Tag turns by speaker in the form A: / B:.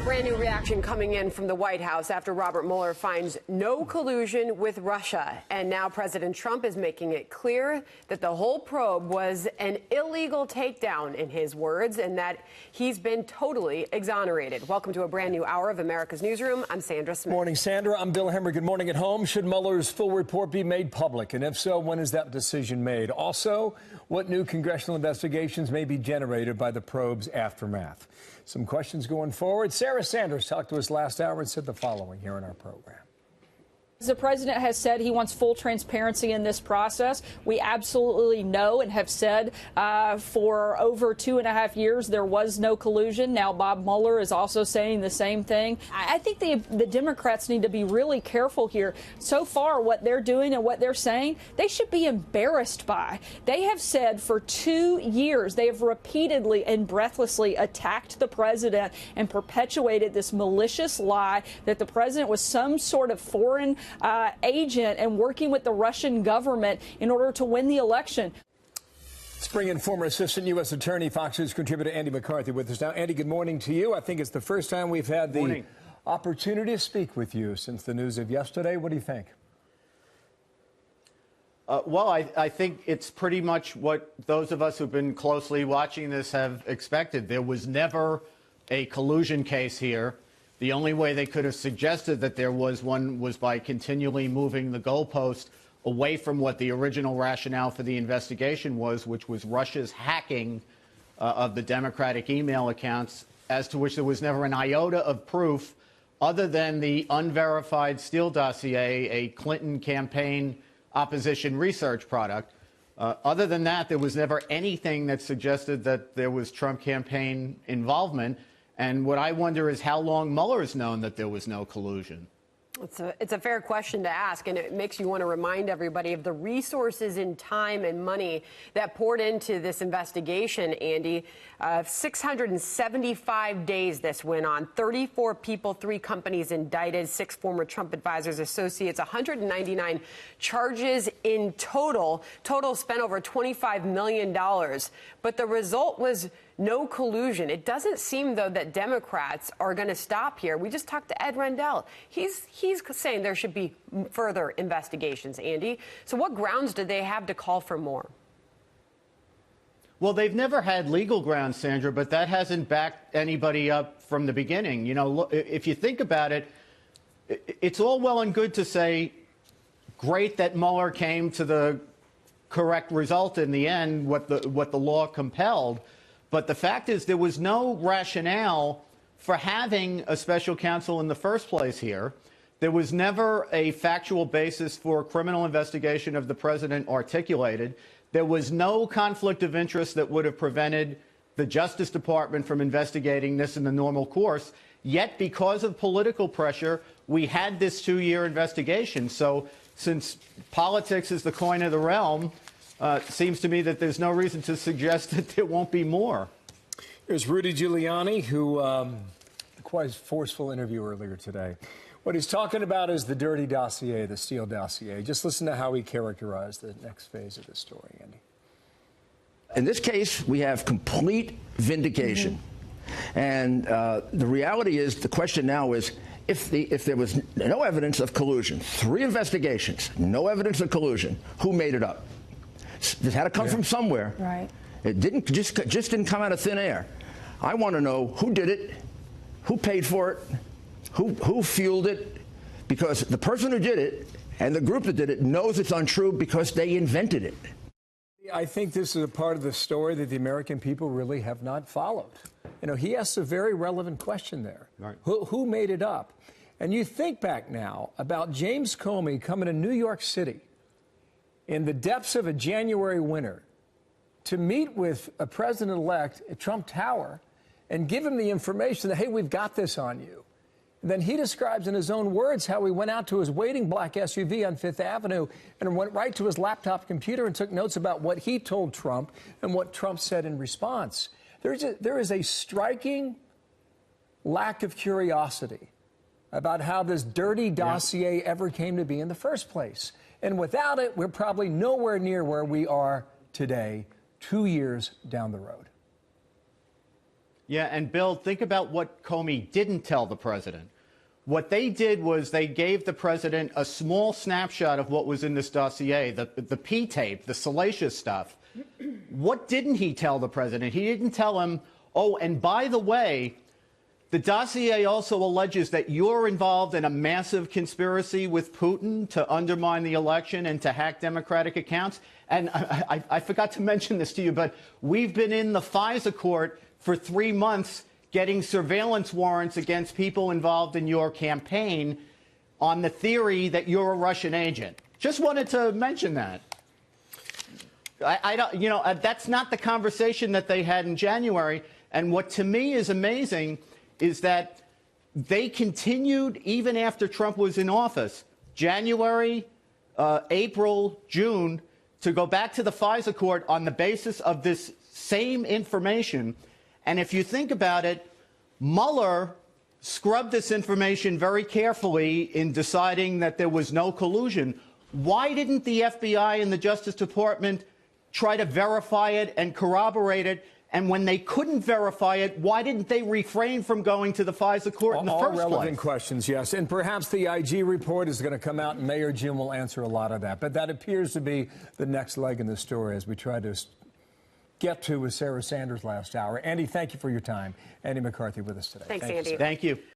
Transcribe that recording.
A: Brand new reaction coming in from the White House after Robert Mueller finds no collusion with Russia. And now President Trump is making it clear that the whole probe was an illegal takedown, in his words, and that he's been totally exonerated. Welcome to a brand new hour of America's Newsroom. I'm Sandra Smith.
B: Morning, Sandra. I'm Bill Hemmer. Good morning at home. Should Mueller's full report be made public? And if so, when is that decision made? Also, what new congressional investigations may be generated by the probe's aftermath? Some questions going forward. Sarah Sanders talked to us last hour and said the following here in our program.
C: The president has said he wants full transparency in this process. We absolutely know and have said for over 2.5 years there was no collusion. Now Bob Mueller is also saying the same thing. I think the Democrats need to be really careful here. So far, what they're doing and what they're saying, they should be embarrassed by. They have said for 2 years, they have repeatedly and breathlessly attacked the president and perpetuated this malicious lie that the president was some sort of foreign agent and working with the Russian government in order to win the election.
B: Let's bring in former Assistant U.S. Attorney, Fox News contributor Andy McCarthy with us now. Andy, good morning to you. I think it's the first time we've had the opportunity to speak with you since the news of yesterday. What do you think?
D: Well, I think it's pretty much what those of us who've been closely watching this have expected. There was never a collusion case here. The only way they could have suggested that there was one was by continually moving the goalpost away from what the original rationale for the investigation was, which was Russia's hacking of the Democratic email accounts, as to which there was never an iota of proof other than the unverified Steele dossier, a Clinton campaign opposition research product. Other than that, there was never anything that suggested that there was Trump campaign involvement. And what I wonder is how long Mueller's known that there was no collusion.
A: It's a fair question to ask, and it makes you want to remind everybody of the resources in time and money that poured into this investigation, Andy. 675 days this went on, 34 people, 3 companies indicted, 6 former Trump advisors, associates, 199 charges in total. Total spent over $25 million. But the result was no collusion. It doesn't seem, though, that Democrats are going to stop here. We just talked to Ed Rendell. He's saying there should be further investigations, Andy. So what grounds do they have to call for more?
D: Well, they've never had legal grounds, Sandra, but that hasn't backed anybody up from the beginning. You know, if you think about it, it's all well and good to say, great that Mueller came to the correct result in the end, what the law compelled. But the fact is there was no rationale for having a special counsel in the first place here. There was never a factual basis for a criminal investigation of the president articulated. There was no conflict of interest that would have prevented the Justice Department from investigating this in the normal course. Yet, because of political pressure, we had this 2-year investigation. So since politics is the coin of the realm, it seems to me that there's no reason to suggest that there won't be more.
B: Here's Rudy Giuliani, who quite a forceful interview earlier today. What he's talking about is the dirty dossier, the Steele dossier. Just listen to how he characterized the next phase of the story, Andy.
E: In this case, we have complete vindication. And the reality is, the question now is, if there was no evidence of collusion, 3 investigations, no evidence of collusion, who made it up? This had to come from somewhere.
C: Right.
E: It just didn't come out of thin air. I want to know who did it, who paid for it, who fueled it, because the person who did it and the group that did it knows it's untrue because they invented it.
B: I think this is a part of the story that the American people really have not followed. You know, he asks a very relevant question there. Right. Who made it up? And you think back now about James Comey coming to New York City in the depths of a January winter to meet with a president-elect at Trump Tower and give him the information that, hey, we've got this on you. And then he describes in his own words how he went out to his waiting black SUV on Fifth Avenue and went right to his laptop computer and took notes about what he told Trump and what Trump said in response. There is a striking lack of curiosity about how this dirty dossier ever came to be in the first place. And without it, we're probably nowhere near where we are today, 2 years down the road.
D: Yeah, and Bill, think about what Comey didn't tell the president. What they did was they gave the president a small snapshot of what was in this dossier, the P-tape, the salacious stuff. What didn't he tell the president? He didn't tell him, oh, and by the way, the dossier also alleges that you're involved in a massive conspiracy with Putin to undermine the election and to hack Democratic accounts. And I forgot to mention this to you, but we've been in the FISA court for 3 months getting surveillance warrants against people involved in your campaign on the theory that you're a Russian agent. Just wanted to mention that. I don't, you know, that's not the conversation that they had in January. And what to me is amazing is that they continued even after Trump was in office, January, April, June, to go back to the FISA court on the basis of this same information. And if you think about it, Mueller scrubbed this information very carefully in deciding that there was no collusion. Why didn't the FBI and the Justice Department try to verify it and corroborate it? And when they couldn't verify it, why didn't they refrain from going to the FISA court in the first place?
B: All relevant questions, yes. And perhaps the IG report is going to come out, and May or June will answer a lot of that. But that appears to be the next leg in the story as we try to get to with Sarah Sanders last hour. Andy, thank you for your time. Andy McCarthy with us today.
A: Thanks,
B: Andy.
A: Andy.
D: Thank you.